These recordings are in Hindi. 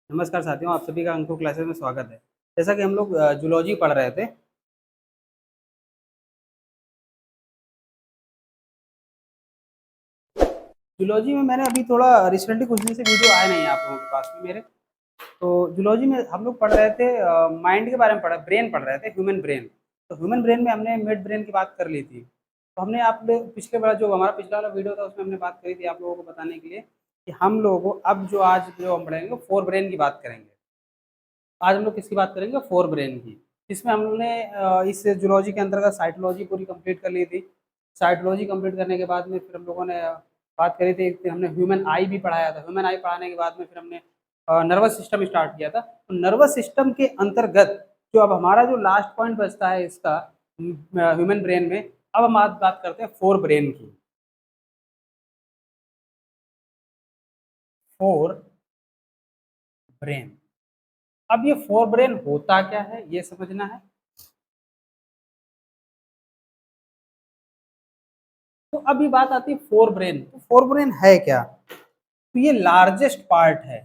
नमस्कार साथियों, आप सभी का अंकुर क्लासेस में स्वागत है। जैसा कि हम लोग जूलॉजी पढ़ रहे थे। जूलॉजी में मैंने अभी थोड़ा रिसेंटली कुछ दिन से वीडियो आए नहीं है आप लोगों के पास में मेरे। तो जूलॉजी में हम लोग पढ़ रहे थे, माइंड के बारे में ब्रेन पढ़ रहे थे, ह्यूमन ब्रेन। तो ह्यूमन ब्रेन में हमने मिड ब्रेन की बात कर ली थी। तो हमने आप पिछले बार जो हमारा पिछला वाला वीडियो था उसमें हमने बात करी थी आप लोगों को बताने के लिए कि हम लोगों को अब जो आज जो हम पढ़ेंगे फोर ब्रेन की बात करेंगे। आज हम लोग किसकी बात करेंगे? फोर ब्रेन की। इसमें हम लोग ने इस जूलॉजी के अंतर्गत साइटोलॉजी पूरी कंप्लीट कर ली थी। साइटोलॉजी कंप्लीट करने के बाद में फिर हम लोगों ने बात करी थी, फिर हमने ह्यूमन आई भी पढ़ाया था। ह्यूमन आई पढ़ाने के बाद में फिर हमने नर्वस सिस्टम स्टार्ट किया था। तो नर्वस सिस्टम के अंतर्गत जो अब हमारा जो लास्ट पॉइंट बचता है इसका ह्यूमन ब्रेन में, अब हम आज बात करते हैं फोर ब्रेन की। Fore brain. अब ये फोर ब्रेन होता क्या है ये समझना है। तो अभी बात आती है फोर ब्रेन। तो फोर ब्रेन है क्या? तो ये लार्जेस्ट पार्ट है।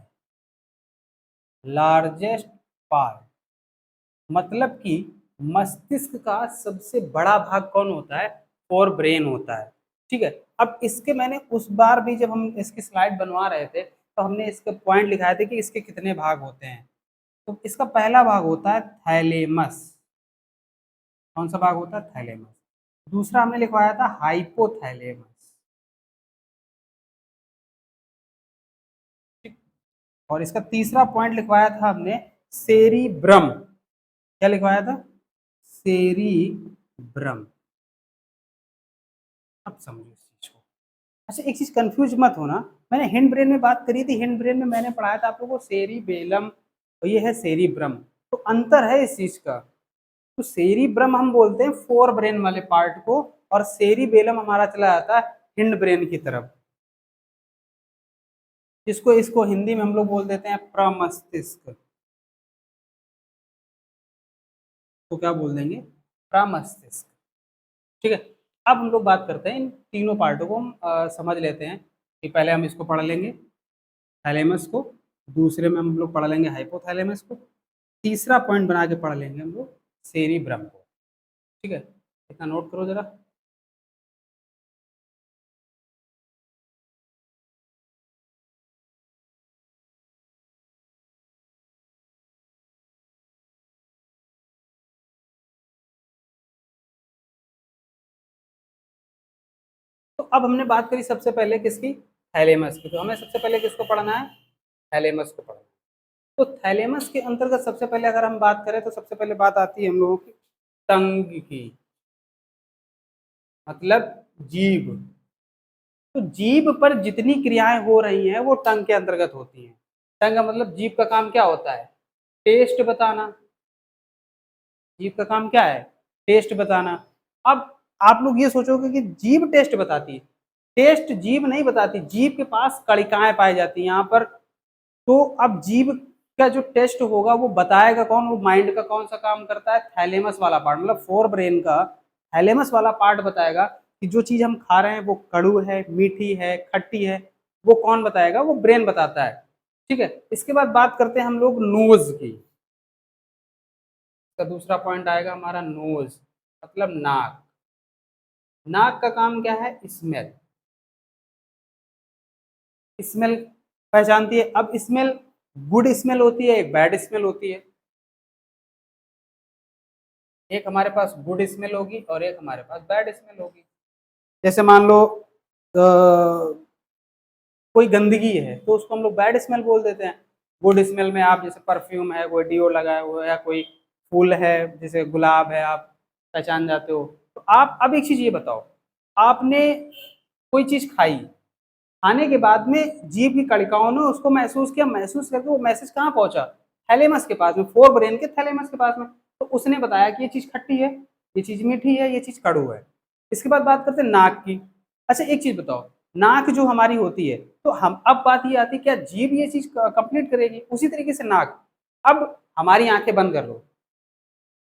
लार्जेस्ट पार्ट मतलब कि मस्तिष्क का सबसे बड़ा भाग कौन होता है? फोर ब्रेन होता है। ठीक है। अब इसके मैंने उस बार भी जब हम इसकी स्लाइड बनवा रहे थे तो हमने इसके पॉइंट लिखाए थे कि इसके कितने भाग होते हैं। तो इसका पहला भाग होता है थैलेमस। कौन सा भाग होता है? थैलेमस। दूसरा हमने लिखवाया था हाइपोथैलेमस। और इसका तीसरा पॉइंट लिखवाया था हमने सेरिब्रम। क्या लिखवाया था? सेरिब्रम। अब समझो इस चीज को। अच्छा, एक चीज कंफ्यूज मत होना। मैंने हिंड ब्रेन में बात करी थी। हिंड ब्रेन में मैंने पढ़ाया था आप लोगों को सेरिबेलम और ये है सेरिब्रम। तो अंतर है इस चीज का। तो सेरिब्रम हम बोलते हैं फोर ब्रेन वाले पार्ट को, और सेरिबेलम हमारा चला जाता है हिंड ब्रेन की तरफ। इसको इसको हिंदी में हम लोग बोल देते हैं प्रमस्तिष्क। तो क्या बोल देंगे? प्रमस्तिष्क। ठीक है। अब हम लोग बात करते हैं इन तीनों पार्टों को, हम समझ लेते हैं कि पहले हम इसको पढ़ लेंगे थैलेमस को, दूसरे में हम लोग पढ़ लेंगे हाइपोथैलेमस को, तीसरा पॉइंट बना के पढ़ लेंगे हम लोग सेरिब्रम को। ठीक है, इतना नोट करो जरा। तो अब हमने बात करी सबसे पहले किसकी? थैलेमस की। तो हमें सबसे पहले किसको पढ़ना है? थैलेमस को पढ़ना है। तो थैलेमस के अंतर्गत सबसे पहले अगर हम बात करें तो सबसे पहले बात आती है हम लोगों की टंग की, मतलब जीभ। तो जीभ पर जितनी क्रियाएं हो रही हैं वो टंग के अंतर्गत होती हैं। टंग का मतलब जीभ का काम क्या होता है? टेस्ट बताना। जीभ का काम क्या है? टेस्ट बताना। अब आप लोग ये सोचोगे कि जीभ टेस्ट बताती है। टेस्ट जीभ नहीं बताती, जीभ के पास कणिकाएं पाई जाती हैं यहाँ पर। तो अब जीभ का जो टेस्ट होगा वो बताएगा कौन? वो माइंड का कौन सा काम करता है? थैलेमस वाला पार्ट, मतलब फोर ब्रेन का थैलेमस वाला पार्ट बताएगा कि जो चीज हम खा रहे हैं वो कड़ू है, मीठी है, खट्टी है। वो कौन बताएगा? वो ब्रेन बताता है। ठीक है। इसके बाद बात करते हैं हम लोग नोज की। तो दूसरा पॉइंट आएगा हमारा नोज, मतलब नाक। नाक का काम क्या है? स्मेल। स्मेल पहचानती है। अब स्मेल गुड स्मेल होती है, एक बैड स्मेल होती है। एक हमारे पास गुड स्मेल होगी और एक हमारे पास बैड स्मेल होगी। जैसे मान लो कोई गंदगी है तो उसको हम लोग बैड स्मेल बोल देते हैं। गुड स्मेल में आप जैसे परफ्यूम है, कोई डिओ लगाया हुआ है, या कोई फूल है जैसे गुलाब है, आप पहचान जाते हो। तो आप अब एक चीज ये बताओ, आपने कोई चीज खाई, खाने के बाद में जीभ की कणिकाओं ने उसको महसूस किया, महसूस करके वो मैसेज कहाँ पहुंचा? थैलेमस के पास में, फोर ब्रेन के थैलेमस के पास में। तो उसने बताया कि ये चीज खट्टी है, ये चीज मीठी है, ये चीज कड़ू है। इसके बाद बात करते हैं नाक की। अच्छा, एक चीज बताओ, नाक जो हमारी होती है, तो हम अब बात ये आती है क्या जीभ ये चीज कंप्लीट करेगी? उसी तरीके से नाक। अब हमारी आंखें बंद कर लो।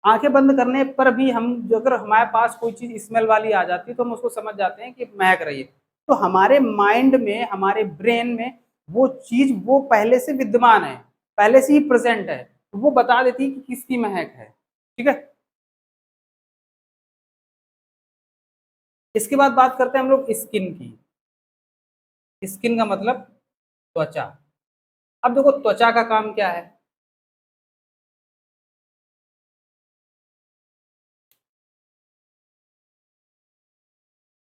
आंखें बंद करने पर भी हम अगर हमारे पास कोई चीज स्मेल वाली आ जाती है तो हम उसको समझ जाते हैं कि महक रही है। तो हमारे माइंड में, हमारे ब्रेन में वो चीज वो पहले से विद्यमान है। पहले से ही प्रेजेंट है, तो वो बता देती है कि किसकी महक है। ठीक है, इसके बाद बात करते हैं हम लोग स्किन की। स्किन का मतलब त्वचा। अब देखो त्वचा का काम क्या है?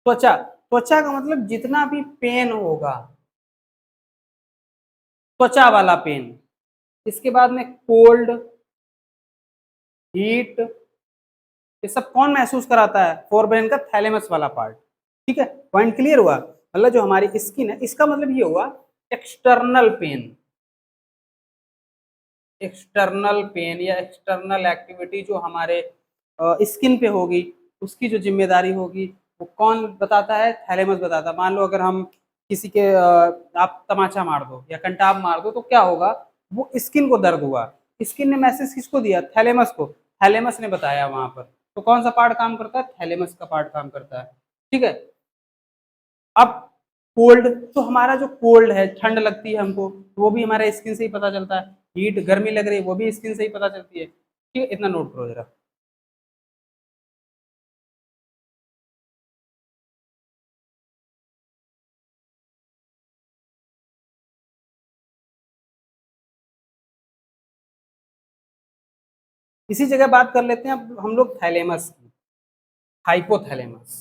त्वचा, त्वचा का मतलब जितना भी पेन होगा, त्वचा वाला पेन। इसके बाद में कोल्ड, हीट, ये सब कौन महसूस कराता है? फोरब्रेन का थैलेमस वाला पार्ट। ठीक है, पॉइंट क्लियर हुआ? मतलब जो हमारी स्किन है, इसका मतलब ये हुआ एक्सटर्नल पेन। एक्सटर्नल पेन या एक्सटर्नल एक्टिविटी जो हमारे स्किन पे होगी, उसकी जो जिम्मेदारी होगी वो कौन बताता है? थैलेमस बताता है। मान लो अगर हम किसी के आप तमाचा मार दो या कंटाप मार दो तो क्या होगा? वो स्किन को दर्द हुआ, स्किन ने मैसेज किसको दिया? थैलेमस को। थैलेमस ने बताया वहां पर। तो कौन सा पार्ट काम करता है? थैलेमस का पार्ट काम करता है। ठीक है, अब कोल्ड, तो हमारा जो कोल्ड है, ठंड लगती है हमको, तो वो भी हमारे स्किन से ही पता चलता है। हीट, गर्मी लग रही है, वो भी स्किन से ही पता चलती है। ठीक है, इतना नोट करो जरा। इसी जगह बात कर लेते हैं अब हम लोग थैलेमस की, हाइपोथैलेमस।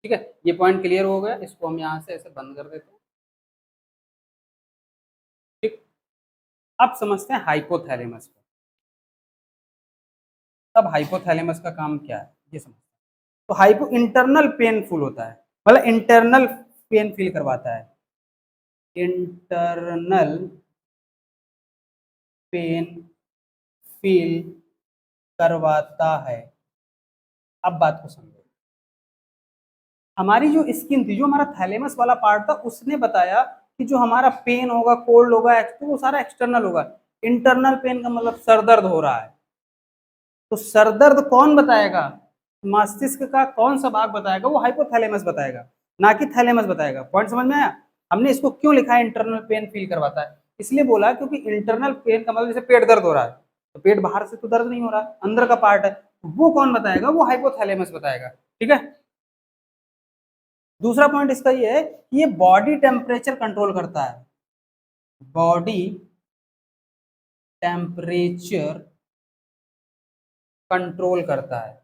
ठीक है, ये पॉइंट क्लियर हो गया, इसको हम यहाँ से ऐसे बंद कर देते हैं। ठीक, अब समझते हैं हाइपोथैलेमस को। तब हाइपोथैलेमस का काम क्या है ये समझते हैं। तो हाइपो इंटरनल पेनफुल होता है, मतलब इंटरनल पेन फील करवाता है। इंटरनल पेन फील करवाता है। अब बात को समझो, हमारी जो स्किन थी, जो हमारा थैलेमस वाला पार्ट था, उसने बताया कि जो हमारा पेन होगा, कोल्ड होगा, तो वो सारा एक्सटर्नल होगा। इंटरनल पेन का मतलब सर दर्द हो रहा है, तो सर दर्द कौन बताएगा? मस्तिष्क का कौन सा भाग बताएगा? वो हाइपोथैलेमस बताएगा, ना कि थैलेमस बताएगा। पॉइंट समझ में आया? हमने इसको क्यों लिखा है इंटरनल पेन फील करवाता है? इसलिए बोला क्योंकि इंटरनल पेन का मतलब जैसे पेट दर्द हो रहा है, तो पेट बाहर से तो दर्द नहीं हो रहा, अंदर का पार्ट है, वो कौन बताएगा? वो हाइपोथैलेमस बताएगा। ठीक है, दूसरा पॉइंट इसका ये है कि ये बॉडी टेम्परेचर कंट्रोल करता है। बॉडी टेम्परेचर कंट्रोल करता है,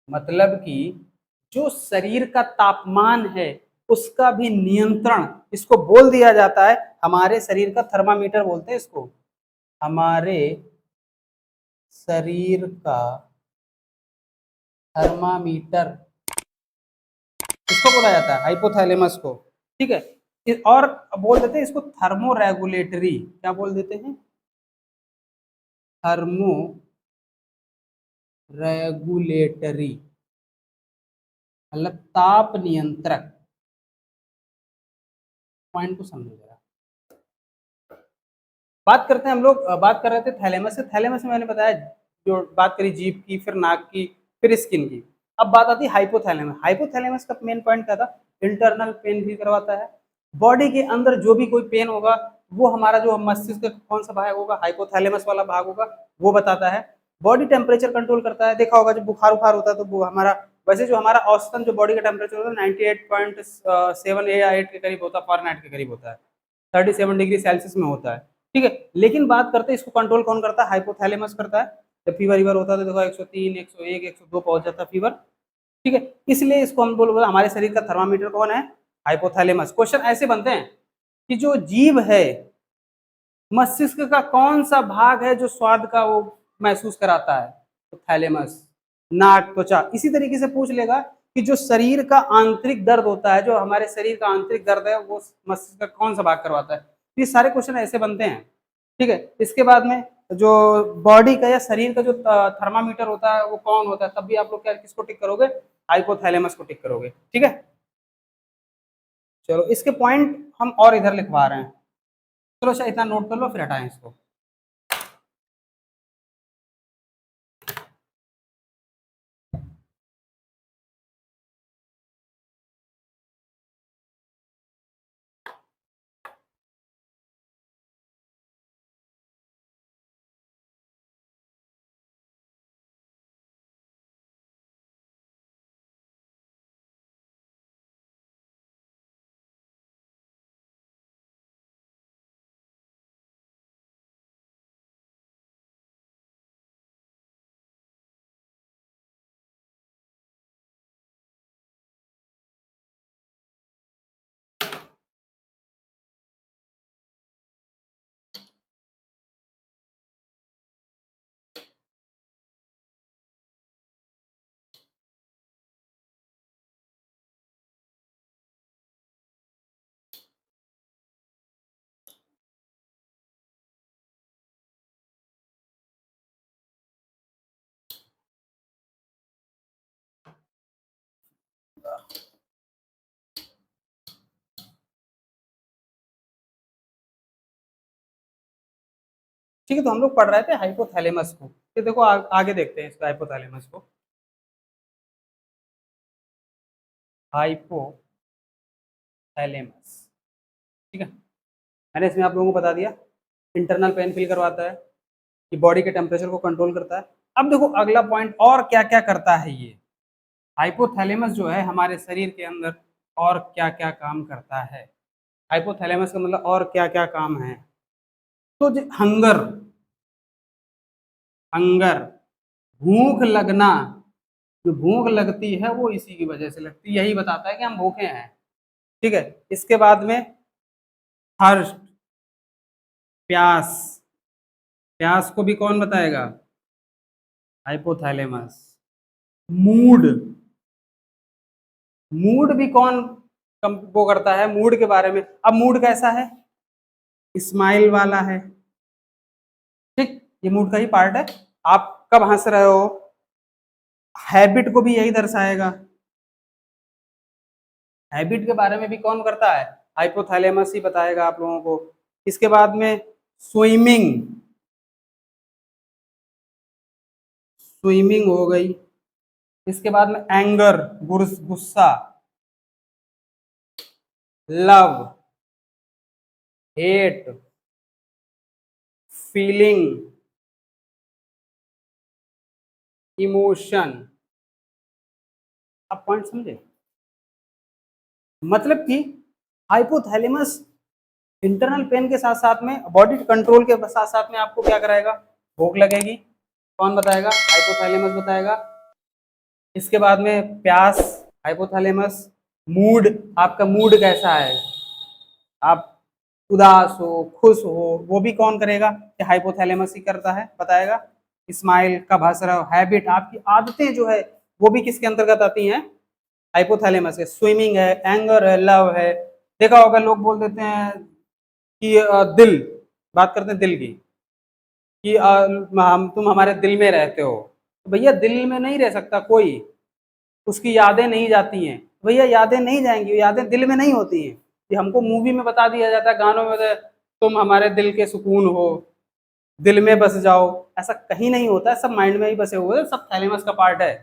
मतलब कि जो शरीर का तापमान है उसका भी नियंत्रण इसको बोल दिया जाता है। हमारे शरीर का थर्मामीटर बोलते हैं इसको। हमारे शरीर का थर्मामीटर किसको बोला जाता है? हाइपोथैलेमस को। ठीक है, और बोल देते हैं इसको थर्मो रेगुलेटरी। क्या बोल देते हैं? थर्मो रेगुलेटरी, मतलब ताप नियंत्रक। पॉइंट को समझो जरा। बात करते हैं हम लोग, बात कर रहे थे थैलेमस से। थैलेमस में मैंने बताया जो बात करी जीभ की, फिर नाक की, फिर स्किन की। अब बात आती है हाइपोथैलेमस। हाइपोथैलेमस का मेन पॉइंट क्या था? इंटरनल पेन भी करवाता है। बॉडी के अंदर जो भी कोई पेन होगा, वो हमारा जो मस्तिष्क का कौन सा भाग होगा? हाइपोथैलेमस वाला भाग होगा, वो बताता है। बॉडी टेम्परेचर कंट्रोल करता है। देखा होगा जब बुखार उखार होता है तो वो हमारा, वैसे जो हमारा औसतन जो बॉडी का टेम्परेचर होता है 98.7 या 8 के करीब होता है, फ़ारेनहाइट के करीब होता है, 37 डिग्री सेल्सियस में होता है। ठीक है, लेकिन बात करते हैं इसको कंट्रोल कौन करता है? हाइपोथैलेमस करता है। जब फीवर वीवर होता है तो देखो 103, 101, 102 पहुंच जाता है फीवर। ठीक है, इसलिए इसको हम बोला हमारे शरीर का थर्मामीटर कौन है? हाइपोथैलेमस। क्वेश्चन ऐसे बनते हैं कि जो जीव है, मस्तिष्क का कौन सा भाग है जो स्वाद का वो महसूस कराता है? तो थैलेमस। नाक, त्वचा। इसी तरीके से पूछ लेगा कि जो शरीर का आंतरिक दर्द होता है, जो हमारे शरीर का आंतरिक दर्द है, वो मस्तिष्क का कौन सा भाग करवाता है? ये सारे क्वेश्चन ऐसे बनते हैं। ठीक है, इसके बाद में जो बॉडी का या शरीर का जो थर्मामीटर होता है वो कौन होता है? तब भी आप लोग क्या किसको टिक करोगे? हाइपोथैलेमस को टिक करोगे। ठीक है, चलो इसके पॉइंट हम और इधर लिखवा रहे हैं। चलो अच्छा, इतना नोट कर लो फिर हटाएं इसको। ठीक है, तो हम लोग पढ़ रहे थे हाइपोथैलेमस को। ये देखो आगे देखते हैं इसको, हाइपोथैलेमस को। हाइपोथैलेमस, ठीक है, मैंने इसमें आप लोगों को बता दिया, इंटरनल पेन फील करवाता है, कि बॉडी के टेम्परेचर को कंट्रोल करता है। अब देखो अगला पॉइंट, और क्या क्या करता है ये हाइपोथैलेमस जो है हमारे शरीर के अंदर, और क्या क्या काम करता है। हाइपोथैलेमस का मतलब और क्या क्या काम है। तो हंगर, हंगर, भूख लगना, जो भूख लगती है वो इसी की वजह से लगती है, यही बताता है कि हम भूखे हैं। ठीक है, इसके बाद में थर्स्ट, प्यास, प्यास को भी कौन बताएगा, हाइपोथैलेमस। मूड, मूड भी कौन वो करता है, मूड के बारे में। अब मूड कैसा है, स्माइल वाला है, ठीक, ये मूड का ही पार्ट है। आप कब हंस रहे हो, हैबिट को भी यही दर्शाएगा। हैबिट के बारे में भी कौन करता है, हाइपोथैलेमस ही बताएगा आप लोगों को। इसके बाद में स्विमिंग, स्विमिंग हो गई। इसके बाद में एंगर, गुस्सा, लव, हेट, फीलिंग, इमोशन। आप पॉइंट समझे, मतलब कि हाइपोथैलेमस इंटरनल पेन के साथ साथ में, बॉडी कंट्रोल के साथ साथ में आपको क्या कराएगा, भूख लगेगी, कौन बताएगा, हाइपोथैलेमस बताएगा। इसके बाद में प्यास, हाइपोथैलेमस। मूड, आपका मूड कैसा है, आप उदास हो, खुश हो, वो भी कौन करेगा, कि हाइपोथैलेमस ही करता है, बताएगा। स्माइल, कब हंस रहे हो, हैबिट, आपकी आदतें जो है वो भी किसके अंतर्गत आती हैं, हाइपोथैलेमस है। स्विमिंग है, एंगर है, लव है। देखा होगा लोग बोल देते हैं कि दिल, बात करते हैं दिल की, कि हम तुम हमारे दिल में रहते हो। तो भैया दिल में नहीं रह सकता कोई, उसकी यादें नहीं जाती हैं, भैया यादें नहीं जाएंगी, यादें दिल में नहीं होती हैं। ये हमको मूवी में बता दिया जाता है, गानों में तुम हमारे दिल के सुकून हो, दिल में बस जाओ, ऐसा कहीं नहीं होता है, सब माइंड में ही बसे हुए हैं, सब थैलेमस का पार्ट है,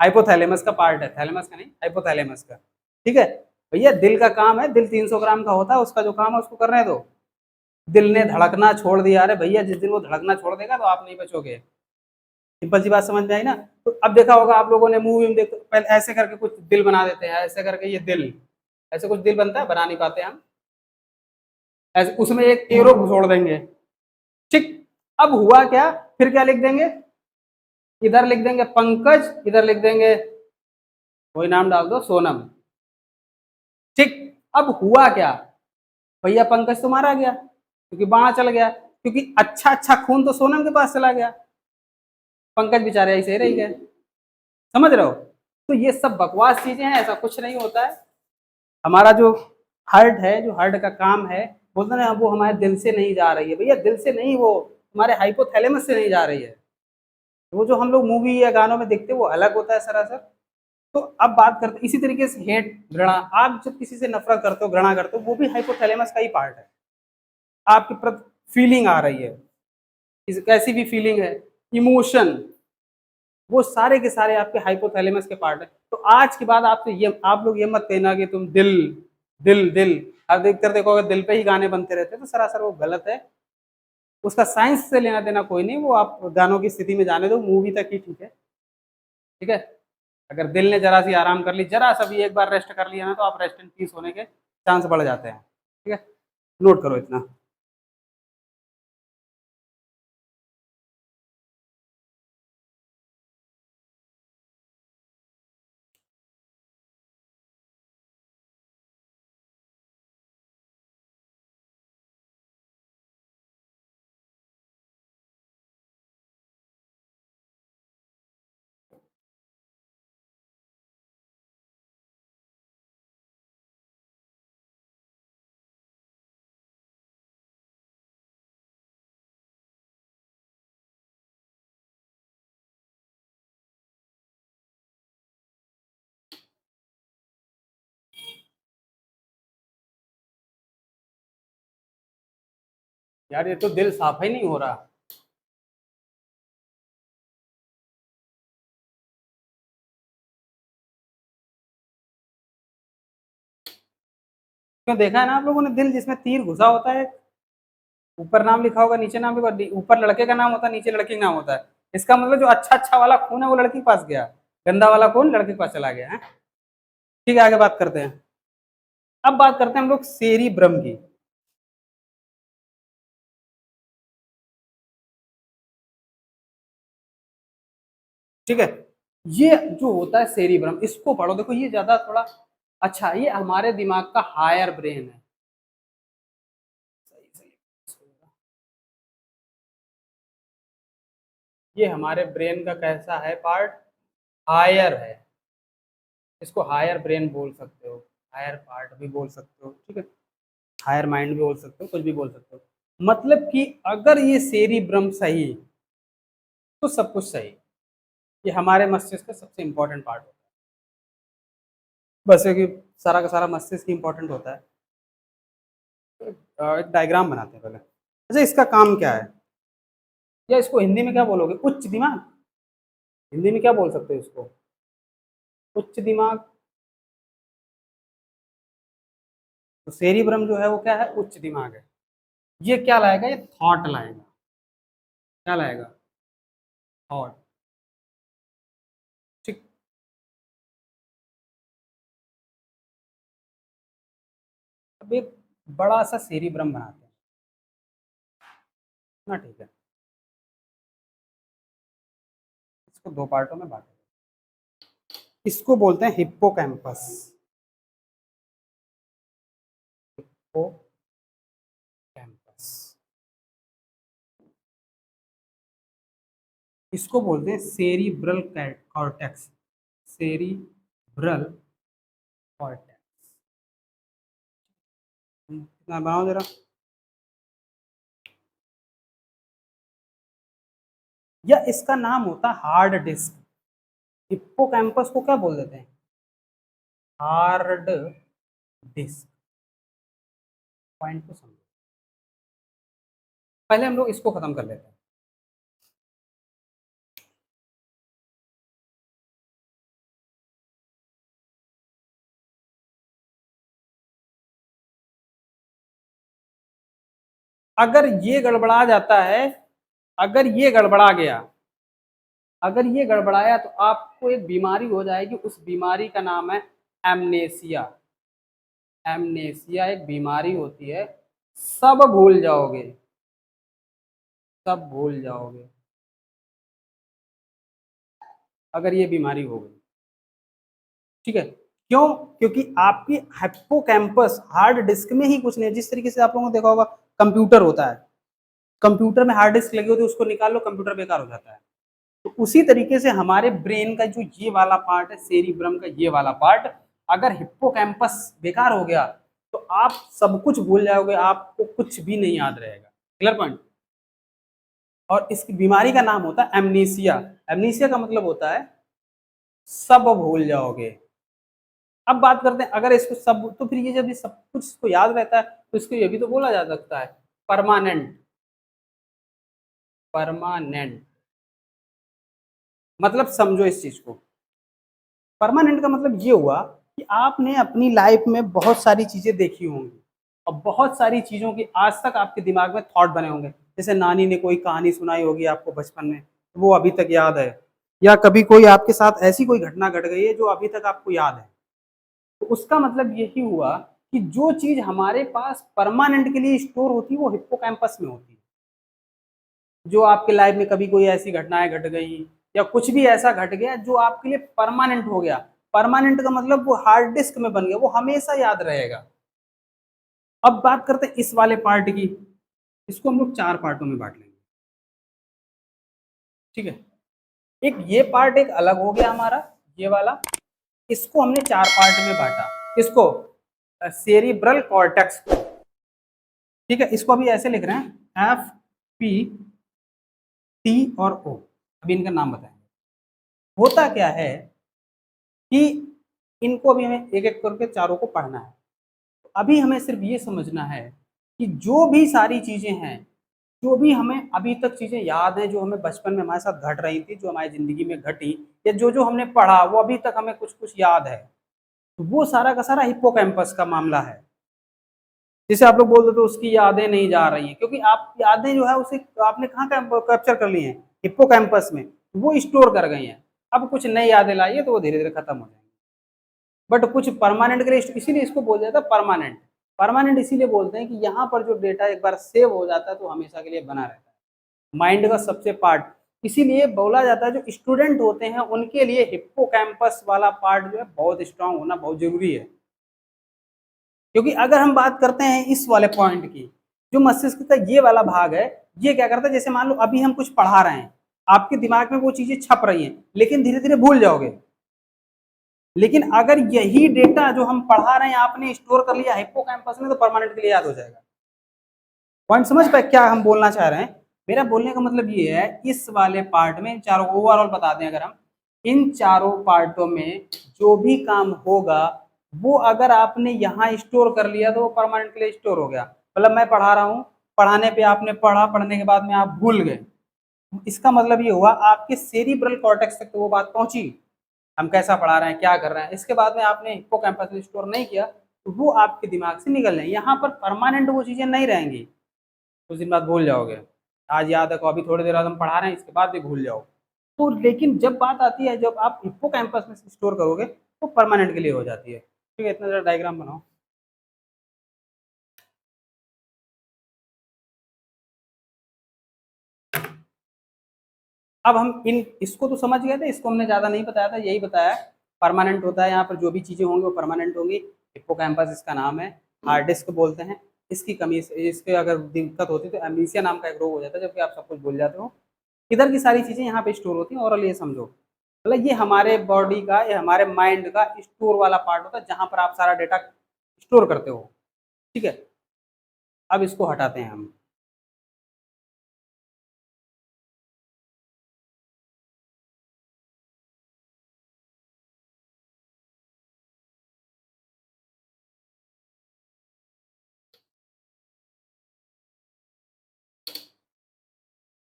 हाइपोथैलेमस का पार्ट है, थैलेमस का नहीं, हाइपोथैलेमस का। ठीक है, भैया दिल का काम है, दिल 300 ग्राम का होता है, उसका जो काम है उसको करने दो। दिल ने धड़कना छोड़ दिया, अरे भैया जिस दिन वो धड़कना छोड़ देगा तो आप नहीं बचोगे। सिंपल सी बात समझ में आई ना। तो अब देखा होगा आप लोगों ने मूवी में, देखो पहले ऐसे करके कुछ दिल बना देते हैं, ऐसे करके ये दिल, ऐसे कुछ दिल बनता है, बना नहीं पाते हम, ऐसे उसमें एक एरो छोड़ देंगे, ठीक। अब हुआ क्या, फिर क्या लिख देंगे, इधर लिख देंगे पंकज, इधर लिख देंगे कोई नाम डाल दो, सोनम, ठीक। अब हुआ क्या, भैया पंकज तो मारा गया, क्योंकि वहां चल गया, क्योंकि अच्छा अच्छा खून तो सोनम के पास चला गया, पंकज बेचारे ऐसे ही रह गए। समझ रहे हो, तो ये सब बकवास चीजें हैं, ऐसा कुछ नहीं होता है। हमारा जो हार्ट है, जो हार्ट का काम है, बोलते ना वो हमारे दिल से नहीं जा रही है, भैया दिल से नहीं, वो हमारे हाइपोथैलेमस से नहीं जा रही है। वो जो हम लोग मूवी या गानों में देखते हैं वो अलग होता है सरासर। तो अब बात करते हैं इसी तरीके से हेट, घृणा, आप जब किसी से नफरत करते हो, घृणा करते हो, वो भी हाइपोथैलेमस का ही पार्ट है। आपकी प्रति फीलिंग आ रही है, कैसी भी फीलिंग है, इमोशन, वो सारे के सारे आपके हाइपोथैलेमस के पार्ट है। तो आज के बाद आपसे ये, आप लोग ये मत कहना कि तुम दिल दिल दिल, अब देखते देखोगे दिल पे ही गाने बनते रहते हैं, तो सरासर वो गलत है। उसका साइंस से लेना देना कोई नहीं, वो आप गानों की स्थिति में जाने दो, मूवी तक ही ठीक है। ठीक है, अगर दिल ने जरा सी आराम कर ली, जरा सा भी एक बार रेस्ट कर लिया ना, तो आप रेस्ट इन पीस होने के चांस बढ़ जाते हैं। ठीक है, नोट करो इतना। यार ये तो दिल साफ ही नहीं हो रहा। क्यों, देखा है ना आप लोगों ने दिल जिसमें तीर घुसा होता है, ऊपर नाम लिखा होगा नीचे नाम लिखा, ऊपर लड़के का नाम होता है नीचे लड़की का नाम होता है। इसका मतलब जो अच्छा अच्छा वाला खून है वो लड़की के पास गया, गंदा वाला खून लड़के के पास चला गया है। ठीक है, आगे बात करते हैं। अब बात करते हैं हम लोग सेरिब्रम की। ठीक है, ये जो होता है सेरिब्रम, इसको पढ़ो, देखो ये ज्यादा थोड़ा अच्छा, ये हमारे दिमाग का हायर ब्रेन है। सही सही। ये हमारे ब्रेन का कैसा है पार्ट, हायर है। इसको हायर ब्रेन बोल सकते हो, हायर पार्ट भी बोल सकते हो, ठीक है, हायर माइंड भी बोल सकते हो, कुछ भी बोल सकते हो। मतलब कि अगर ये सेरिब्रम सही तो सब कुछ सही। ये हमारे मस्तिष्क का सबसे इंपॉर्टेंट पार्ट होता है, वैसे कि सारा का सारा मस्तिष्क इंपॉर्टेंट होता है। एक डायग्राम बनाते हैं पहले। अच्छा, इसका काम क्या है, या इसको हिंदी में क्या बोलोगे, उच्च दिमाग। हिंदी में क्या बोल सकते हो इसको, उच्च दिमाग। तो सेरिब्रम जो है वो क्या है, उच्च दिमाग है। ये क्या लाएगा, ये थॉट लाएगा। क्या लाएगा, थॉट। ठीक। अब एक बड़ा सा सेरिब्रम बनाते हैं ना, ठीक है, इसको दो पार्टों में बांटें। इसको बोलते हैं हिप्पोकैम्पस। हिप्पोकैम्पस, इसको बोलते हैं सेरिब्रल कॉर्टेक्स। Cerebral cortex. कितना बनाओ जरा। या इसका नाम होता है हार्ड डिस्क। हिप्पोकैम्पस को क्या बोल देते हैं, हार्ड डिस्क। पॉइंट को समझो, पहले हम लोग इसको खत्म कर लेते हैं। अगर ये गड़बड़ा जाता है, अगर ये गड़बड़ा गया, अगर ये गड़बड़ाया तो आपको एक बीमारी हो जाएगी, उस बीमारी का नाम है एमनेसिया। एमनेसिया एक बीमारी होती है, सब भूल जाओगे, सब भूल जाओगे अगर ये बीमारी हो गई। ठीक है, क्यों, क्योंकि आपकी हिप्पोकैम्पस हार्ड डिस्क में ही कुछ नहीं है। जिस तरीके से आप लोगों ने देखा होगा कंप्यूटर होता है, कंप्यूटर में हार्ड डिस्क लगी होती है, उसको निकाल लो कंप्यूटर बेकार हो जाता है। तो उसी तरीके से हमारे ब्रेन का जो ये वाला पार्ट है, सेरिब्रम का ये वाला पार्ट, अगर हिप्पोकैम्पस बेकार हो गया तो आप सब कुछ भूल जाओगे, आपको कुछ भी नहीं याद रहेगा। Clear point. और इसकी बीमारी का नाम होता है एमनीसिया। एमनीसिया का मतलब होता है सब भूल जाओगे। अब बात करते हैं, अगर इसको सब, तो फिर ये जब ये सब कुछ इसको याद रहता है तो इसको ये भी तो बोला जा सकता है परमानेंट। परमानेंट मतलब समझो इस चीज को, परमानेंट का मतलब ये हुआ कि आपने अपनी लाइफ में बहुत सारी चीजें देखी होंगी और बहुत सारी चीजों की आज तक आपके दिमाग में थॉट बने होंगे। जैसे नानी ने कोई कहानी सुनाई होगी आपको बचपन में, तो वो अभी तक याद है, या कभी कोई आपके साथ ऐसी कोई घटना घट गई है जो अभी तक आपको याद है। तो उसका मतलब यही हुआ कि जो चीज हमारे पास परमानेंट के लिए स्टोर होती है वो हिप्पोकैम्पस में होती है। जो आपके लाइफ में कभी कोई ऐसी घटनाएं घट गई या कुछ भी ऐसा घट गया जो आपके लिए परमानेंट हो गया, परमानेंट का मतलब वो हार्ड डिस्क में बन गया, वो हमेशा याद रहेगा। अब बात करते हैं इस वाले पार्ट की, इसको हम लोग चार पार्टों में बांट लेंगे। ठीक है, एक ये पार्ट एक अलग हो गया हमारा, ये वाला, इसको हमने चार पार्ट में बांटा। इसको सेरिब्रल कॉर्टेक्स को। ठीक है, इसको अभी ऐसे लिख रहे हैं एफ पी टी और ओ। अभी इनका नाम बताएंगे। होता क्या है कि इनको अभी हमें एक एक करके चारों को पढ़ना है। तो अभी हमें सिर्फ ये समझना है कि जो भी सारी चीजें हैं जो भी हमें अभी तक चीजें याद हैं, जो हमें बचपन में हमारे साथ घट रही थी, जो हमारी जिंदगी में घटी, या जो जो हमने पढ़ा वो अभी तक हमें कुछ कुछ याद है, तो वो सारा का सारा हिप्पोकैम्पस का मामला है। जैसे आप लोग बोल देते हो उसकी यादें नहीं जा रही हैं, क्योंकि आप यादें जो है उसे आपने कहाँ कैप्चर कर ली हैं, हिप्पोकैम्पस में, वो स्टोर कर गई हैं। अब कुछ नई यादें लाइए तो वो धीरे धीरे खत्म हो जाएंगी। बट कुछ परमानेंट के लिए, इसीलिए इसको बोल जाता है परमानेंट। परमानेंट इसीलिए बोलते हैं कि यहाँ पर जो डेटा एक बार सेव हो जाता है तो हमेशा के लिए बना रहता है, माइंड का सबसे पार्ट। इसीलिए बोला जाता है जो स्टूडेंट होते हैं उनके लिए हिप्पोकैम्पस वाला पार्ट जो है बहुत स्ट्रांग होना बहुत जरूरी है। क्योंकि अगर हम बात करते हैं इस वाले पॉइंट की, जो मस्तिष्क का ये वाला भाग है, ये क्या करता है, जैसे मान लो अभी हम कुछ पढ़ा रहे हैं, आपके दिमाग में वो चीजें छप रही हैं, लेकिन धीरे धीरे भूल जाओगे। लेकिन अगर यही डेटा जो हम पढ़ा रहे हैं आपने स्टोर कर लिया हिप्पोकैम्पस में, तो परमानेंट के लिए याद हो जाएगा। पॉइंट समझ पाए क्या हम बोलना चाह रहे हैं? मेरा बोलने का मतलब ये है, इस वाले पार्ट में चारों ओवरऑल बता दें, अगर हम इन चारों पार्टों में जो भी काम होगा वो अगर आपने यहाँ स्टोर कर लिया तो वो परमानेंट के लिए स्टोर हो गया। मतलब मैं पढ़ा रहा हूँ, पढ़ाने पे आपने पढ़ा, पढ़ने के बाद में आप भूल गए, इसका मतलब ये हुआ आपके सेरिब्रल कॉर्टेक्स तक तो वो बात पहुंची, हम कैसा पढ़ा रहे हैं, क्या कर रहे हैं। इसके बाद में आपने हिप्पोकैम्पस में स्टोर नहीं किया तो वो आपके दिमाग से निकल जाए, यहाँ पर परमानेंट वो चीजें नहीं रहेंगी, कुछ दिन बाद भूल जाओगे। आज याद रखो, अभी थोड़ी देर बाद हम पढ़ा रहे हैं, इसके बाद भी भूल जाओ। तो लेकिन जब बात आती है, जब आप हिप्पोकैम्पस में स्टोर करोगे तो परमानेंट के लिए हो जाती है। ठीक है, इतना जरा डायग्राम बनाओ। अब हम इन इसको तो समझ गए थे, इसको हमने ज्यादा नहीं बताया था, यही बताया परमानेंट होता है, यहाँ पर जो भी चीजें होंगी वो परमानेंट होंगी। हिप्पोकैम्पस इसका नाम है, हार्ड डिस्क बोलते हैं। इसकी कमी, इसके अगर दिक्कत होती है तो एमनीसिया नाम का एक रोग हो जाता है, जबकि आप सब कुछ भूल जाते हो। इधर की सारी चीजें यहाँ पे स्टोर होती हैं। ओरल ये समझो, मतलब ये हमारे बॉडी का, ये हमारे माइंड का स्टोर वाला पार्ट होता है, जहां पर आप सारा डेटा स्टोर करते हो। ठीक है, अब इसको हटाते हैं हम।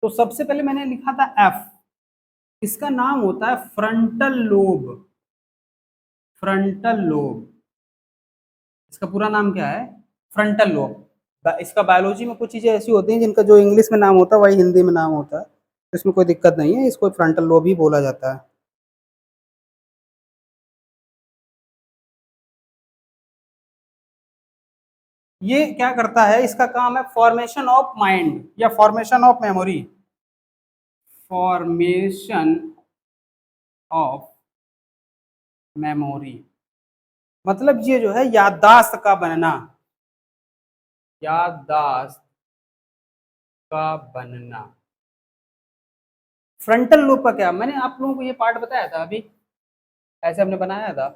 तो सबसे पहले मैंने लिखा था एफ, इसका नाम होता है फ्रंटल लोब। फ्रंटल लोब, इसका पूरा नाम क्या है? Frontal lobe. इसका बायोलॉजी में कुछ चीजें ऐसी होती हैं जिनका जो इंग्लिश में नाम होता है वही हिंदी में नाम होता है, तो इसमें कोई दिक्कत नहीं है, इसको फ्रंटल लोब ही बोला जाता है। ये क्या करता है, इसका काम है फॉर्मेशन ऑफ माइंड या formation of memory. Formation of memory मतलब ये जो है याददाश्त का बनना, याददाश्त का बनना। फ्रंटल लोब का क्या, मैंने आप लोगों को ये पार्ट बताया था अभी, ऐसे हमने बनाया था,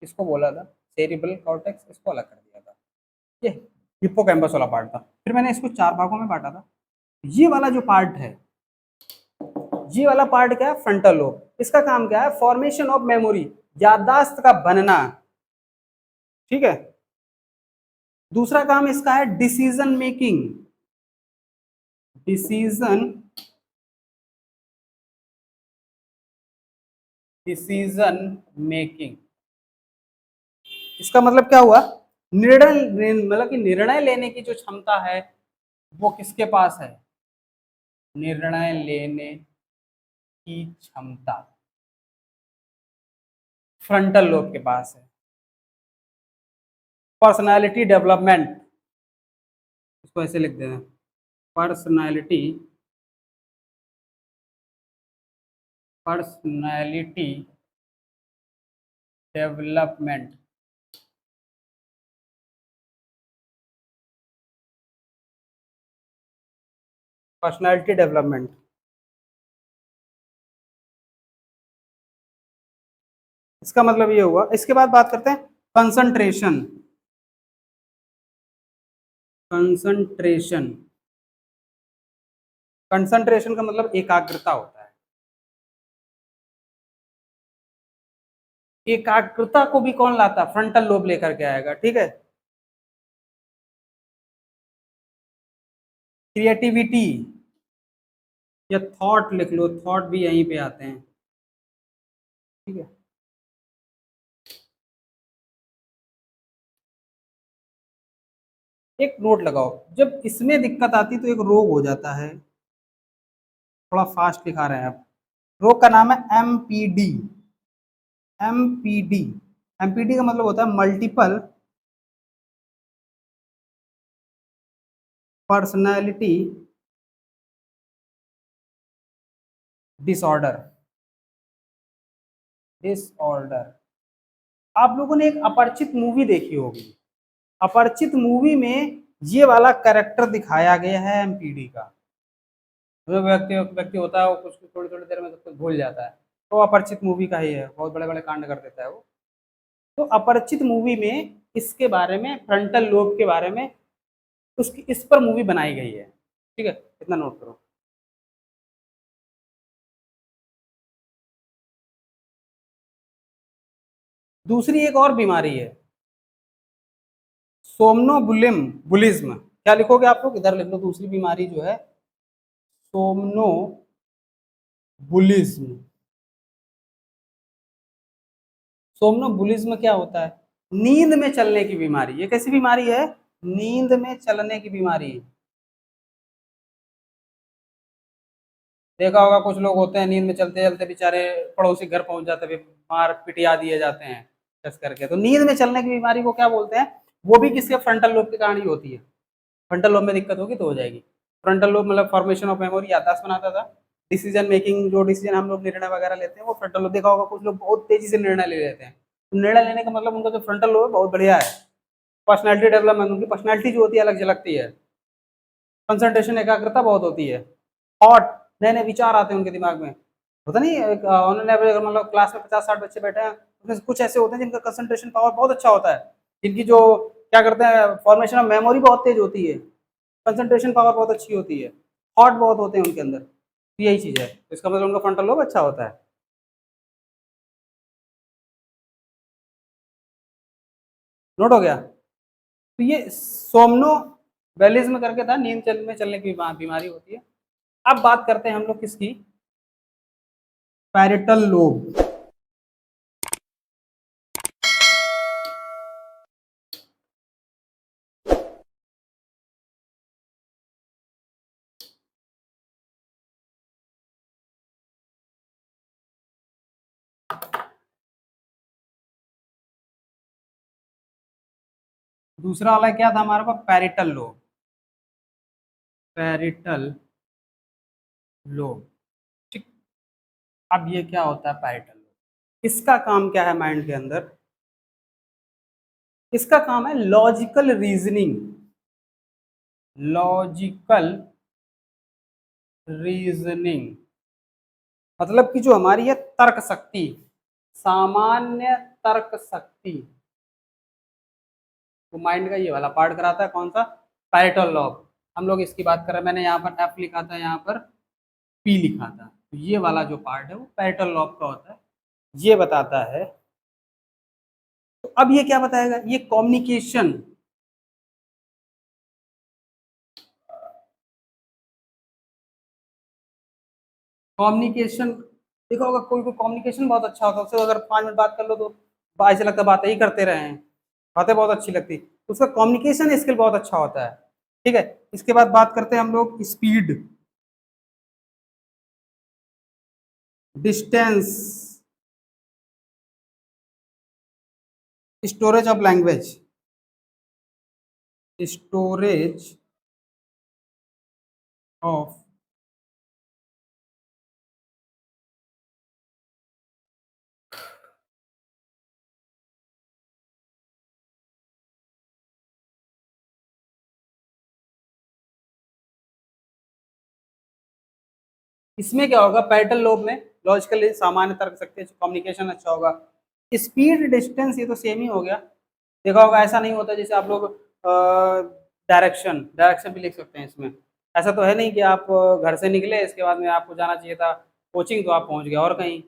इसको बोला था सेरिब्रल कॉर्टेक्स, इसको अलग कर दिया था, ये हिप्पोकैम्पस वाला पार्ट था। फिर मैंने इसको चार भागों में बांटा था। ये वाला जो पार्ट है, ये वाला पार्ट क्या है? Frontal lobe. इसका काम क्या है? फॉर्मेशन ऑफ मेमोरी, याददाश्त का बनना। ठीक है, दूसरा काम इसका है decision making. Decision decision making, इसका मतलब क्या हुआ? निर्णय, मतलब कि निर्णय लेने की जो क्षमता है वो किसके पास है? निर्णय लेने की क्षमता फ्रंटल लोब के पास है। पर्सनालिटी डेवलपमेंट, इसको ऐसे लिख देना, personality, personality development. Personality development, इसका मतलब ये हुआ। इसके बाद बात करते हैं कंसंट्रेशन। कंसंट्रेशन, कंसंट्रेशन का मतलब एकाग्रता होता है। एकाग्रता को भी कौन लाता? फ्रंटल लोब लेकर के आएगा। ठीक है, क्रिएटिविटी या थॉट लिख लो, थॉट भी यहीं पे आते हैं, ठीक है। एक नोट लगाओ, जब इसमें दिक्कत आती तो एक रोग हो जाता है, थोड़ा फास्ट लिखा रहे हैं आप। रोग का नाम है एमपीडी। एमपीडी, एमपीडी का मतलब होता है मल्टीपल पर्सनैलिटी डिसऑर्डर। डिसऑर्डर। आप लोगों ने एक अपरिचित मूवी देखी होगी, अपरिचित मूवी में ये वाला कैरेक्टर दिखाया गया है एमपीडी का। जो व्यक्ति व्यक्ति होता है वो कुछ थोड़ी थोड़ी देर में सब कुछ भूल जाता है, तो अपरिचित मूवी का ही है, बहुत बड़े बड़े कांड कर देता है वो। तो अपरिचित मूवी में इसके बारे में, फ्रंटल लोब के बारे में, उसकी इस पर मूवी बनाई गई है, ठीक है, इतना नोट करो। दूसरी एक और बीमारी है, सोमनोबुलिम बुलिज्म। क्या लिखोगे आप लोग, इधर लिख लो, दूसरी बीमारी जो है सोमनोबुलिज्म। सोमनोबुलिज्म क्या होता है? नींद में चलने की बीमारी। ये कैसी बीमारी है? नींद में चलने की बीमारी। देखा होगा कुछ लोग होते हैं नींद में चलते चलते बेचारे पड़ोसी घर पहुंच जाते हैं, मार पिटिया दिए जाते हैं कस करके। तो नींद में चलने की बीमारी को क्या बोलते हैं? वो भी किसके, फ्रंटल लोब के कारण ही होती है। फ्रंटल लोब में दिक्कत होगी तो हो जाएगी। फ्रंटल लोब मतलब फॉर्मेशन ऑफ मेमोरी, याददाश्त बनाता था, डिसीजन मेकिंग, जो डिसीजन हम लोग निर्णय वगैरह लेते हैं वो फ्रंटल लोब। देखा होगा कुछ लोग बहुत तेजी से निर्णय ले लेते हैं, तो निर्णय लेने का मतलब उनका जो फ्रंटल लोब है बहुत बढ़िया है। पर्सनैलिटी डेवलपमेंट, उनकी पर्सनैलिटी जो होती है अलग झलकती है। कंसंट्रेशन, एकाग्रता बहुत होती है। थॉट, नए नए विचार आते हैं उनके दिमाग में। होता नहीं, उन्होंने अगर मतलब क्लास में 50-60 बच्चे बैठे हैं, उसमें कुछ ऐसे होते हैं जिनका कंसंट्रेशन पावर बहुत अच्छा होता है, जिनकी जो क्या करते हैं, फॉर्मेशन ऑफ मेमोरी बहुत तेज होती है, कंसंट्रेशन पावर बहुत अच्छी होती है, थॉट बहुत होते हैं उनके अंदर। तो यही चीज है, तो इसका मतलब उनका फ्रंटल लोब अच्छा होता है। नोट हो गया? तो ये सोमनोबेलिज्म करके था, नींद में चलने की बीमारी होती है। अब बात करते हैं हम लोग किसकी, पैरिटल लोब। दूसरा वाला क्या था हमारे पास, पैरिटल लोब। पैरिटल लोब, ठीक। अब ये क्या होता है पैरिटल लोब? इसका काम क्या है माइंड के अंदर? इसका काम है लॉजिकल रीजनिंग। लॉजिकल रीजनिंग मतलब कि जो हमारी है तर्क शक्ति, सामान्य तर्क शक्ति, वो माइंड का ये वाला पार्ट कराता है। कौन सा? Parietal lobe. हम लोग इसकी बात कर रहे हैं, मैंने यहाँ पर एफ लिखा था, यहाँ पर पी लिखा था, तो ये वाला जो पार्ट है वो पैरिटल लॉब का होता है, ये बताता है। तो अब ये क्या बताएगा, ये कम्युनिकेशन, कम्युनिकेशन। देखा होगा कोई कोई कम्युनिकेशन बहुत अच्छा होता है, उससे अगर 5 मिनट बात कर लो तो ऐसे लगता है बातें ही करते रहे हैं, बातें बहुत अच्छी लगती, उसका कम्युनिकेशन स्किल बहुत अच्छा होता है, ठीक है। इसके बाद बात करते हैं हम लोग speed, distance, storage of language, storage of, इसमें क्या होगा, पैरेटल लोब में लॉजिकली सामान्य तर्क शक्ति, कम्युनिकेशन अच्छा होगा। स्पीड, डिस्टेंस, ये तो सेम ही हो गया। देखा होगा ऐसा नहीं होता जैसे आप लोग डायरेक्शन, डायरेक्शन भी लिख सकते हैं इसमें। ऐसा तो है नहीं कि आप घर से निकले, इसके बाद में आपको जाना चाहिए था कोचिंग, तो आप पहुंच गए और कहीं।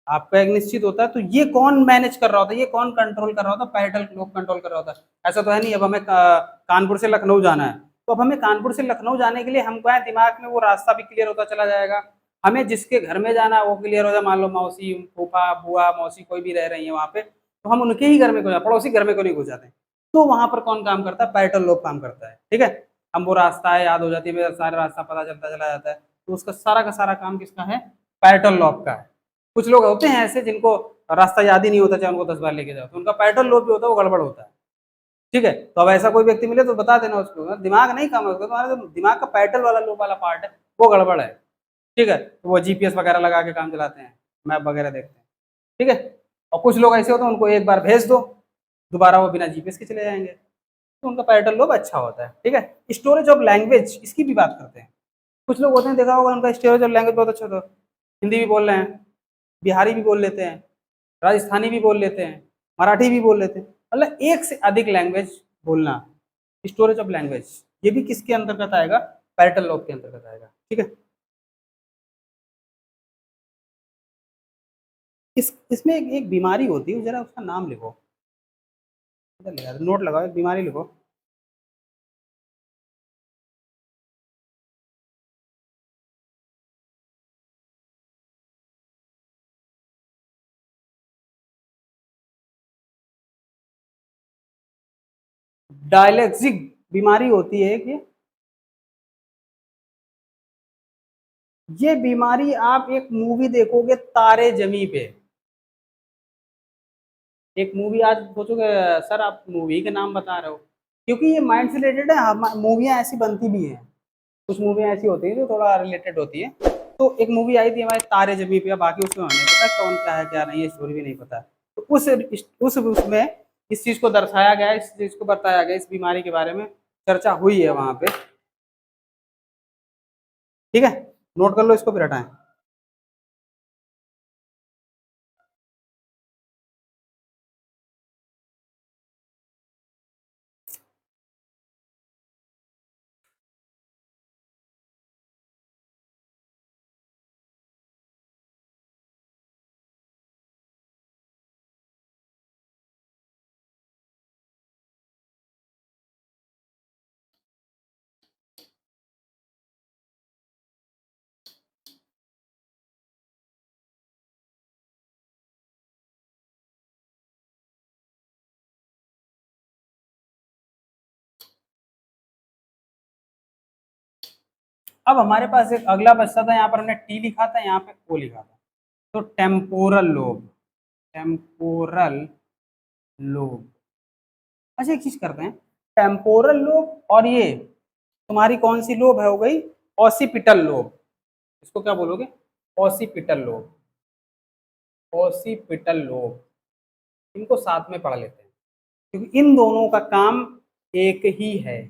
आपका एक निश्चित होता है, तो ये कौन मैनेज कर रहा होता है, ये कौन कंट्रोल कर रहा होता है, पैरेटल लोब कंट्रोल कर रहा होता है। ऐसा तो है नहीं अब हमें कानपुर से लखनऊ जाना है, तो अब हमें कानपुर से लखनऊ जाने के लिए हमको है दिमाग में वो रास्ता भी क्लियर होता चला जाएगा, हमें जिसके घर में जाना है वो क्लियर हो जाए, मान लो मौसी, फूफा, बुआ, मौसी कोई भी रह रही है वहाँ पे, तो हम उनके ही घर में घुस, पड़ोसी घर में क्यों नहीं घुस जाते। तो वहाँ पर कौन काम करता है, पैरेटल लोब काम करता है, ठीक है। हम वो रास्ता है याद हो जाती है, मेरा सारा रास्ता पता चलता चला जाता है, तो उसका सारा का सारा काम किसका है, पैरेटल लोब का है। कुछ लोग होते हैं ऐसे जिनको रास्ता याद ही नहीं होता, चाहे उनको 10 बार लेके जाओ, तो उनका पैरेटल लोब जो होता है वो गड़बड़ होता है, ठीक है। तो अब ऐसा कोई व्यक्ति मिले तो बता देना उसको, दिमाग नहीं काम करता तुम्हारा, जो दिमाग का पैरेटल वाला लोब वाला पार्ट है वो गड़बड़ है, ठीक है। तो वो जीपीएस वगैरह लगा के काम चलाते हैं, मैप वगैरह देखते हैं, ठीक है। और कुछ लोग ऐसे होते हैं उनको एक बार भेज दो, दोबारा वो बिना जीपीएस के चले जाएंगे, तो उनका पैरेटल लोब अच्छा होता है, ठीक है। स्टोरेज ऑफ लैंग्वेज, इसकी भी बात करते हैं। कुछ लोग होते हैं, देखा होगा, उनका स्टोरेज ऑफ लैंग्वेज बहुत अच्छा होता है, हिंदी भी बोल रहे हैं, बिहारी भी बोल लेते हैं, राजस्थानी भी बोल लेते हैं, मराठी भी बोल लेते हैं, मतलब एक से अधिक लैंग्वेज बोलना, स्टोरेज ऑफ लैंग्वेज, ये भी किसके अंतर्गत आएगा, पैरेटल लोब के अंतर्गत आएगा, ठीक है। इसमें एक बीमारी होती है, जरा उसका नाम लिखो, नोट लगाओ, एक बीमारी लिखो, डायलेक्सिक बीमारी होती है कि ये बीमारी आप एक मूवी देखोगे तारे जमी पे, एक मूवी आज सोचोगे सर आप मूवी के नाम बता रहे हो, क्योंकि ये माइंड से रिलेटेड है, मूवियाँ ऐसी बनती भी हैं, कुछ मूवियाँ ऐसी होती हैं जो थोड़ा रिलेटेड होती है। तो एक मूवी आई थी हमारे तारे जमी पे, बाकी उसमें हमें नहीं पता कौन क्या है क्या नहीं है, स्टोरी भी नहीं पता, तो उस उसमें इस चीज को दर्शाया गया है, इस चीज को बताया गया, इस बीमारी के बारे में चर्चा हुई है वहां पे, ठीक है। नोट कर लो इसको फिर हटाएं। अब हमारे पास एक अगला बचता था, यहाँ पर हमने टी लिखा था, यहाँ पे ओ लिखा था, तो टेम्पोरल लोब, टेम्पोरल लोब। अच्छा एक चीज करते हैं, टेम्पोरल लोब और ये तुम्हारी कौन सी लोब है, हो गई ऑसिपिटल लोब, इसको क्या बोलोगे, ऑसिपिटल लोब, ऑसिपिटल लोब, इनको साथ में पढ़ लेते हैं, क्योंकि इन दोनों का काम एक ही है,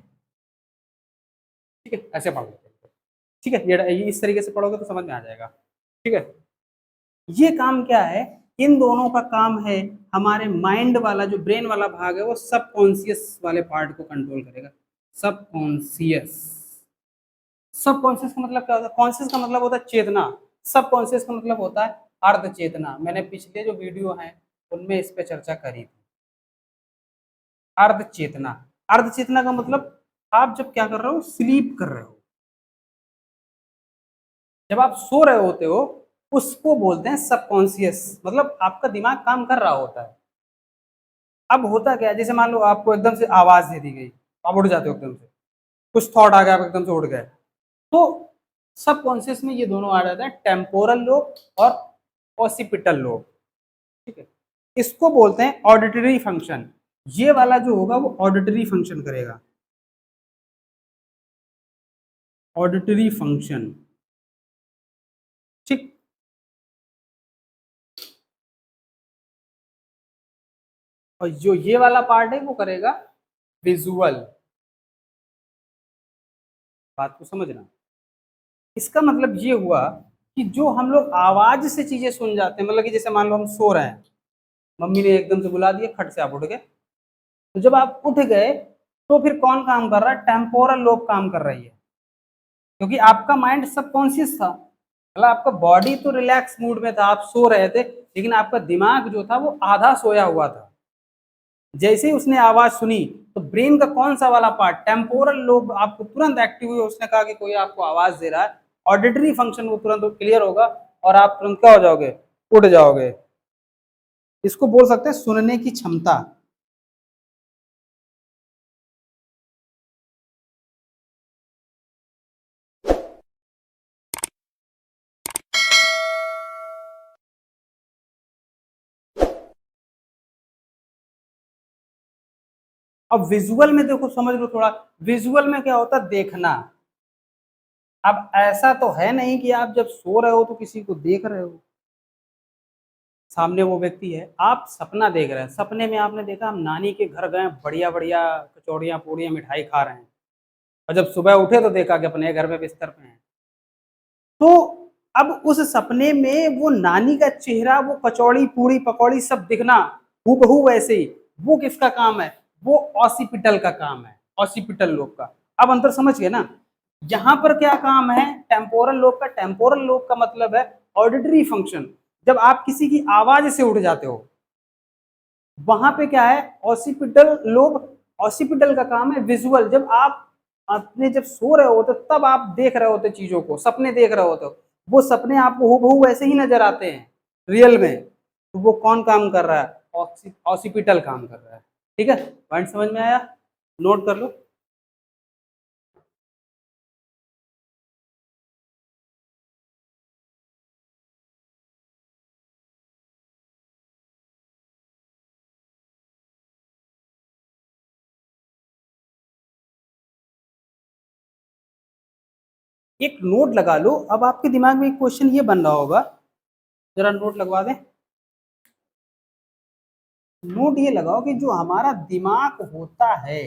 ठीक है, ऐसे पढ़ लेते हैं, ठीक है। ये इस तरीके से पढ़ोगे तो समझ में आ जाएगा, ठीक है। ये काम क्या है, इन दोनों का काम है हमारे माइंड वाला जो ब्रेन वाला भाग है वो सब कॉन्शियस वाले पार्ट को कंट्रोल करेगा, सब कॉन्शियस। सब कॉन्शियस का मतलब क्या होता है, कॉन्शियस का मतलब होता है चेतना, सब कॉन्शियस का मतलब होता है अर्ध चेतना, मैंने पिछले जो वीडियो हैं उनमें इस पे चर्चा करी थी। अर्ध चेतना, अर्ध चेतना का मतलब आप जब क्या कर रहे हो, स्लीप कर रहे हो, जब आप सो रहे होते हो उसको बोलते हैं सबकॉन्शियस, मतलब आपका दिमाग काम कर रहा होता है। अब होता क्या है, जैसे मान लो आपको एकदम से आवाज दे दी गई, आप उठ जाते हो एकदम से, कुछ थॉट आ गया आप एकदम से उठ गए, तो सबकॉन्शियस में ये दोनों आ जाते हैं, टेम्पोरल लोब और ऑसिपिटल लोब, ठीक है। इसको बोलते हैं ऑडिटरी फंक्शन, ये वाला जो होगा वो ऑडिटरी फंक्शन करेगा, ऑडिटरी फंक्शन, ठीक। और जो ये वाला पार्ट है वो करेगा विजुअल, बात को समझना। इसका मतलब ये हुआ कि जो हम लोग आवाज से चीजें सुन जाते हैं, मतलब कि जैसे मान लो हम सो रहे हैं, मम्मी ने एकदम से बुला दिया, खट से आप उठ गए, तो जब आप उठ गए तो फिर कौन काम कर रहा है, टेम्पोरल लोब काम कर रही है, क्योंकि आपका माइंड सबकॉन्शियस था, मतलब आपका बॉडी तो रिलैक्स मूड में था, आप सो रहे थे, लेकिन आपका दिमाग जो था वो आधा सोया हुआ था, जैसे ही उसने आवाज सुनी तो ब्रेन का कौन सा वाला पार्ट, टेम्पोरल लोब आपको तुरंत एक्टिव हुई। उसने कहा कि कोई आपको आवाज दे रहा है, ऑडिटरी फंक्शन वो तुरंत क्लियर होगा और आप तुरंत क्या हो जाओगे, उठ जाओगे। इसको बोल सकते हैं सुनने की क्षमता। अब विजुअल में देखो, समझ लो थोड़ा, विजुअल में क्या होता है, देखना। अब ऐसा तो है नहीं कि आप जब सो रहे हो तो किसी को देख रहे हो, सामने वो व्यक्ति है, आप सपना देख रहे हैं। सपने में आपने देखा हम नानी के घर गए, बढ़िया बढ़िया कचौड़ियाँ पूड़ियाँ मिठाई खा रहे हैं, और जब सुबह उठे तो देखा कि अपने घर में बिस्तर पे हैं। तो अब उस सपने में वो नानी का चेहरा, वो कचौड़ी पूड़ी पकौड़ी सब दिखना हूबहू वैसे ही, वो किसका काम है, वो ऑसिपिटल का काम है, ऑसिपिटल लोब का। अब अंतर समझ गए ना। यहाँ पर क्या काम है टेम्पोरल लोब का, टेम्पोरल लोब का मतलब है ऑडिटरी फंक्शन। जब आप किसी की आवाज से उठ जाते हो, वहां पे क्या है, ऑसिपिटल लोब, ऑसिपिटल का काम है विजुअल। जब आप अपने जब सो रहे होते तब आप देख रहे होते चीजों को, सपने देख रहे होते हो, वो सपने आपको हूबहू वैसे ही नजर आते हैं रियल में। तो वो कौन काम कर रहा है, ऑसिपिटल काम कर रहा है। ठीक है, पॉइंट समझ में आया, नोट कर लो। एक नोट लगा लो। अब आपके दिमाग में एक क्वेश्चन ये बन रहा होगा, जरा नोट लगवा दें। नोट ये लगाओ कि जो हमारा दिमाग होता है,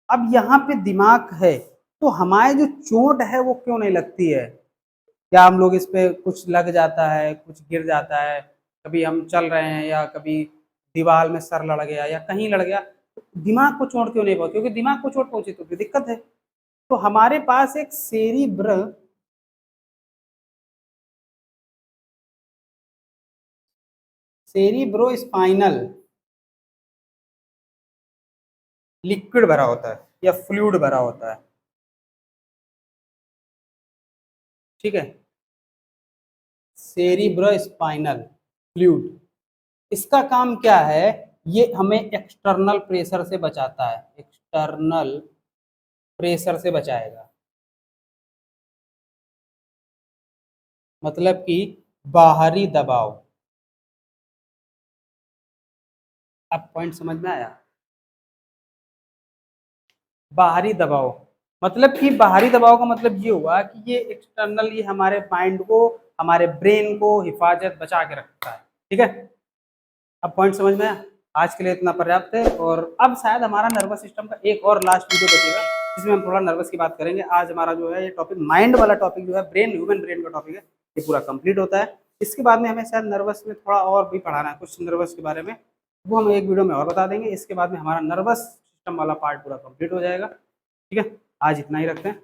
अब यहाँ पे दिमाग है, तो हमारे जो चोट है वो क्यों नहीं लगती है? क्या हम लोग इस पे कुछ लग जाता है, कुछ गिर जाता है, कभी हम चल रहे हैं या कभी दीवार में सर लड़ गया या कहीं लड़ गया, तो दिमाग को चोट क्यों नहीं पहुंची? क्योंकि दिमाग को चोट पहुंची तो फिर दिक्कत है। तो हमारे पास एक सेरिब्रो स्पाइनल लिक्विड भरा होता है या फ्लूइड भरा होता है। ठीक है, सेरिब्रो स्पाइनल फ्लूइड, इसका काम क्या है, ये हमें एक्सटर्नल प्रेशर से बचाता है, एक्सटर्नल प्रेशर से बचाएगा। मतलब कि बाहरी दबाव। अब पॉइंट समझ में आया, बाहरी दबाव मतलब कि बाहरी दबाव का मतलब ये हुआ कि ये एक्सटर्नली हमारे माइंड को, हमारे ब्रेन को हिफाजत बचा के रखता है। ठीक है, अब पॉइंट समझ में आया। आज के लिए इतना पर्याप्त है, और अब शायद हमारा नर्वस सिस्टम का एक और लास्ट वीडियो बचेगा जिसमें हम थोड़ा नर्वस की बात करेंगे। आज हमारा जो है ये टॉपिक, माइंड वाला टॉपिक जो है, ब्रेन, ह्यूमन ब्रेन का टॉपिक है, ये पूरा कंप्लीट होता है। इसके बाद में हमें शायद नर्वस में थोड़ा और भी पढ़ाना है, कुछ नर्वस के बारे में, वो हम एक वीडियो में और बता देंगे। इसके बाद में हमारा नर्वस सिस्टम वाला पार्ट पूरा कंप्लीट हो जाएगा। ठीक है, आज इतना ही रखते हैं।